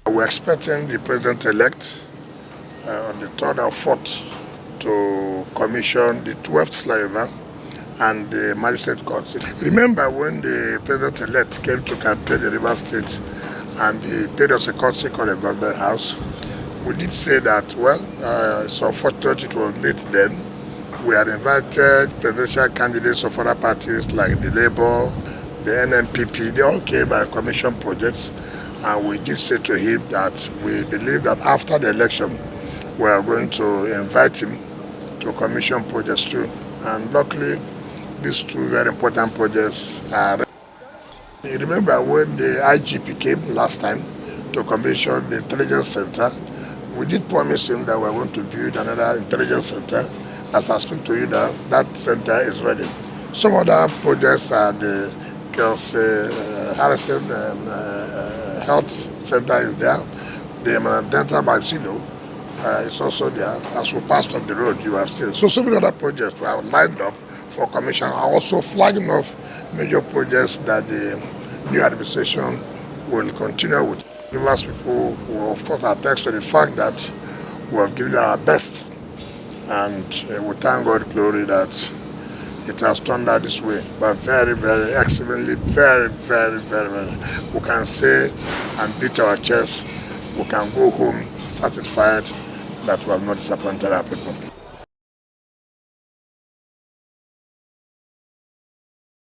We're expecting the president-elect on the 3rd or 4th to commission the 12th flyover and the magistrate court. Remember when the president-elect came to campaign in Rivers State and he paid us a courtesy call at the government house, we did say that, well, so unfortunately it was late then. We had invited presidential candidates of other parties like the Labour, the NNPP, they all came and commissioned projects, and we did say to him that we believe that after the election we are going to invite him to commission projects too. And luckily, these two very important projects are ready. You remember when the IGP came last time to commission the intelligence center, we did promise him that we are going to build another intelligence center. As I speak to you now, that center is ready. Some other projects are the Harrison Health Center is there. The Dental Bacino is also there. As we passed on the road, you have seen. So many other projects we have lined up for commission are also flagging off major projects that the new administration will continue with. Rivers people will of course attest to the fact that we have given our best, and we thank God glory that it has turned out this way. But very, very excellently, very, very, very, very. We can say and beat our chest, we can go home satisfied that we have not disappointed our people.